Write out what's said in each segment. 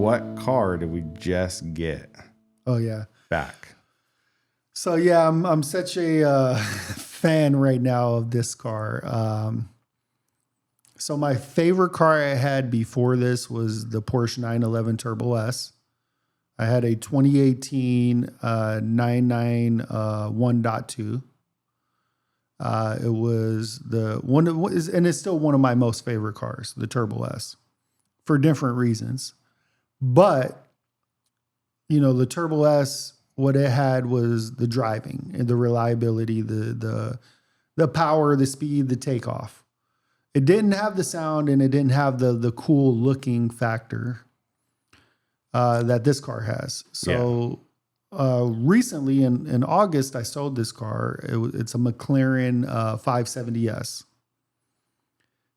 what car did we just get Oh yeah. back? So yeah, I'm such a fan right now of this car. So my favorite car I had before this was the Porsche 911 Turbo S. I had a 2018 99 1.2. It was the one, and it's still one of my most favorite cars, the Turbo S, for different reasons. But the Turbo S, what it had was the driving and the reliability, the power, the speed, the takeoff. It didn't have the sound, and it didn't have the cool looking factor that this car has. So recently in August, I sold this car. It's a McLaren 570S.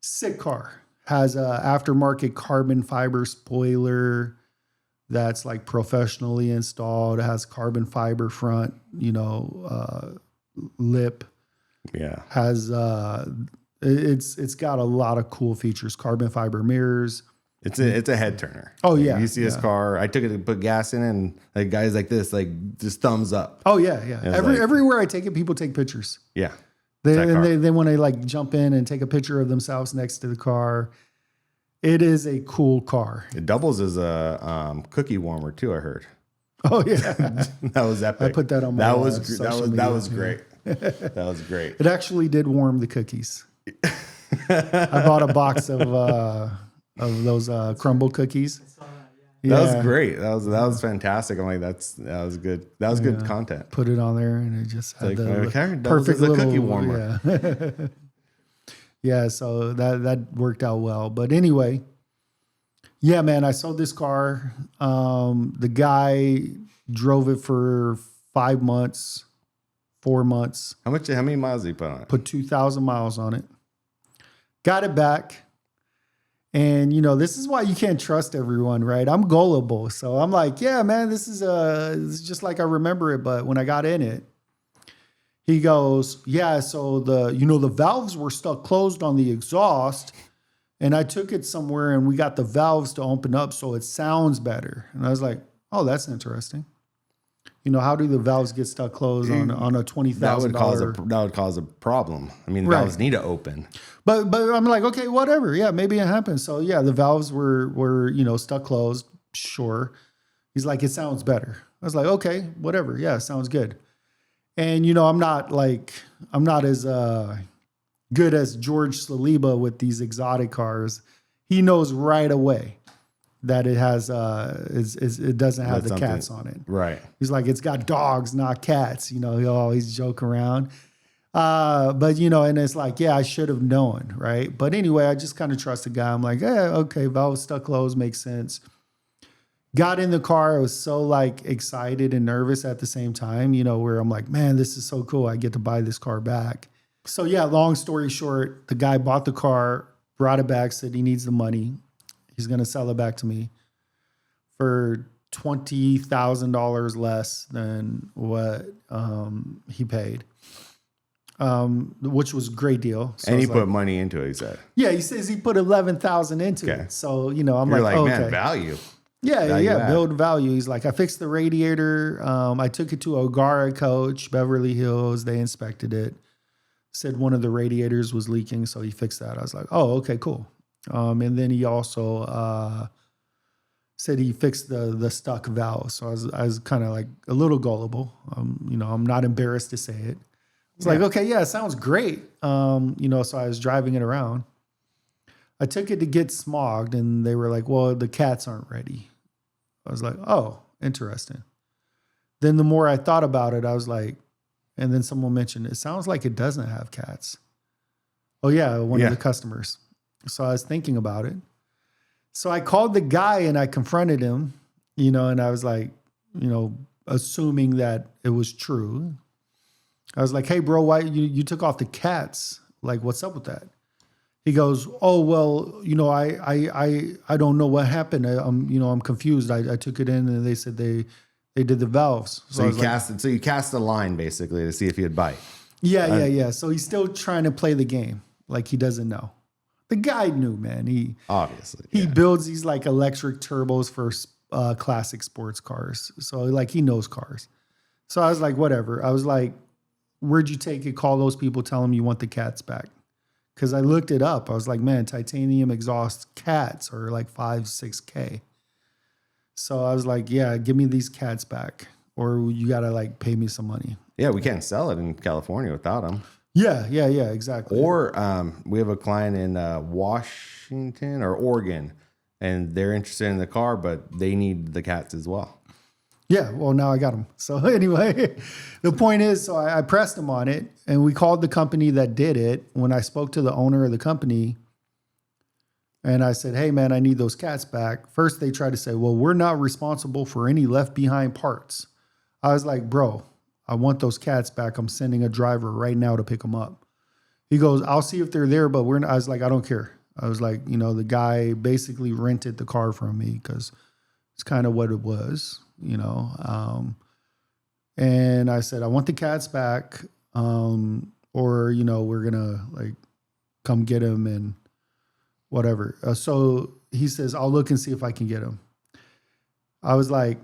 Sick car. Has a aftermarket carbon fiber spoiler that's like professionally installed. It has carbon fiber front, lip. Yeah. Has it's got a lot of cool features. Carbon fiber mirrors. It's a head turner. Oh yeah. You see this car. I took it to put gas in, and like guys like this, like just thumbs up. Oh yeah. Everywhere I take it, people take pictures. Yeah. They want to like jump in and take a picture of themselves next to the car. It is a cool car. It doubles as a cookie warmer too, I heard. Oh yeah. That was epic. I put that on my that was media. great. That was great. It actually did warm the cookies. I bought a box of those crumble cookies. That was great. That was fantastic. I'm like, that was good. That was good content. Put it on there, and it just had the perfect little cookie warmer. Yeah. Yeah, so that worked out well. But anyway, yeah, man, I sold this car. The guy drove it for 5 months, 4 months. How many miles did he put on it? Put 2,000 miles on it. Got it back. And, this is why you can't trust everyone, right? I'm gullible. So I'm like, yeah, man, this is just like I remember it. But when I got in it, he goes, yeah, so the valves were stuck closed on the exhaust, and I took it somewhere and we got the valves to open up so it sounds better. And I was like, oh, that's interesting. How do the valves get stuck closed on a $20,000? That would cause a problem. I mean, the valves need to open. But I'm like, okay, whatever. Yeah, maybe it happens. So yeah, the valves were stuck closed. Sure. He's like, it sounds better. I was like, okay, whatever. Yeah, sounds good. And I'm not as good as George Saliba with these exotic cars. He knows right away that it has it doesn't have the cats on it. Right. He's like, it's got dogs, not cats. He'll always joke around. But and it's like, yeah, I should have known, right? But anyway, I just kind of trust the guy. I'm like, yeah, okay, valve stuck closed, makes sense. Got in the car, I was so like excited and nervous at the same time, where I'm like, man, this is so cool. I get to buy this car back. So yeah, long story short, the guy bought the car, brought it back, said he needs the money. He's going to sell it back to me for $20,000 less than what he paid, which was a great deal. So and he put money into it, he said. Yeah, he says he put $11,000 into it. So, I'm You're like, oh, man, okay. Value. Yeah, build value. He's like, I fixed the radiator. I took it to O'Gara Coach, Beverly Hills. They inspected it. Said one of the radiators was leaking, so he fixed that. I was like, oh, okay, cool. And then he also said he fixed the stuck valve. So I was kind of like a little gullible. I'm not embarrassed to say it. It's like, okay, yeah, it sounds great. So I was driving it around. I took it to get smogged, and they were like, well, the cats aren't ready. I was like, oh, interesting. Then the more I thought about it, I was like, and then someone mentioned, it sounds like it doesn't have cats. Oh yeah, one of the customers. So I was thinking about it. So I called the guy and I confronted him, and I was like, assuming that it was true. I was like, hey bro, why you took off the cats? Like, what's up with that? He goes, oh, well, I don't know what happened. I'm confused. I took it in and they said they did the valves. So you cast a line basically to see if he'd bite. Yeah. So he's still trying to play the game like he doesn't know. The guy knew, man. He obviously he builds these like electric turbos for classic sports cars. So like he knows cars. So I was like, whatever. I was like, where'd you take it? Call those people, tell them you want the cats back. Because I looked it up. I was like, man, titanium exhaust cats are like 5-6K. So I was like, yeah, give me these cats back, or you got to like pay me some money. Yeah, we can't sell it in California without them. Yeah, exactly. Or we have a client in Washington or Oregon, and they're interested in the car, but they need the cats as well. Yeah, well, now I got them. So anyway, the point is, so I pressed them on it, and we called the company that did it. When I spoke to the owner of the company, and I said, hey, man, I need those cats back. First, they tried to say, well, we're not responsible for any left behind parts. I was like, bro, I want those cats back. I'm sending a driver right now to pick them up. He goes, I'll see if they're there, but we're not. I was like, I don't care. I was like, the guy basically rented the car from me because it's kind of what it was. And I said, I want the cats back, or, we're going to like come get him and whatever. So he says, I'll look and see if I can get him. I was like,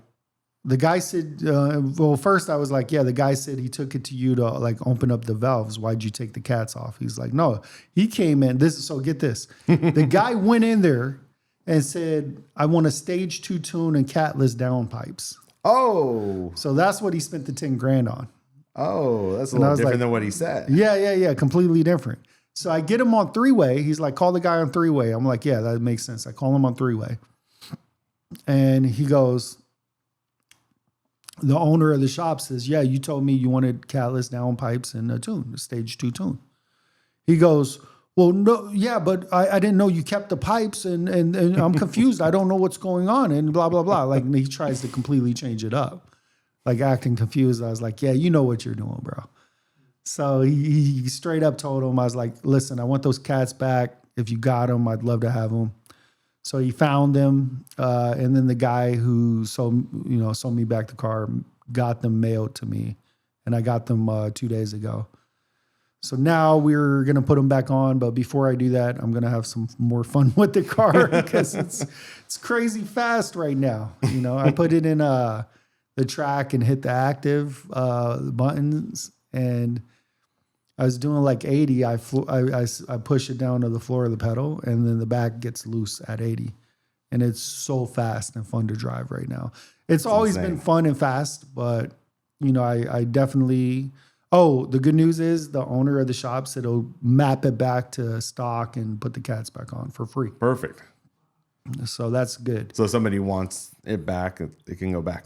the guy said, well, first I was like, yeah, the guy said he took it to you to like open up the valves. Why'd you take the cats off? He's like, no, he came in. So get this. The guy went in there and said, I want a stage 2 tune and catless downpipes. Oh. So that's what he spent the 10 grand on. Oh, that's a little different than what he said. Yeah. Completely different. So I get him on 3-way. He's like, call the guy on 3-way. I'm like, yeah, that makes sense. I call him on 3-way. And he goes, the owner of the shop says, yeah, you told me you wanted catless downpipes and a tune, a stage 2 tune. He goes, well, no, yeah, but I didn't know you kept the pipes and I'm confused. I don't know what's going on and blah, blah, blah. Like he tries to completely change it up, like acting confused. I was like, yeah, you know what you're doing, bro. So he straight up told him, I was like, listen, I want those cats back. If you got them, I'd love to have them. So he found them. And then the guy who sold me back the car got them mailed to me. And I got them 2 days ago. So now we're going to put them back on. But before I do that, I'm going to have some more fun with the car because it's crazy fast right now. I put it in the track and hit the active buttons. And I was doing like 80. I push it down to the floor of the pedal, and then the back gets loose at 80. And it's so fast and fun to drive right now. It's always been fun and fast, but, I definitely... Oh, the good news is the owner of the shop said he'll map it back to stock and put the cats back on for free. Perfect. So that's good. So if somebody wants it back, it can go back.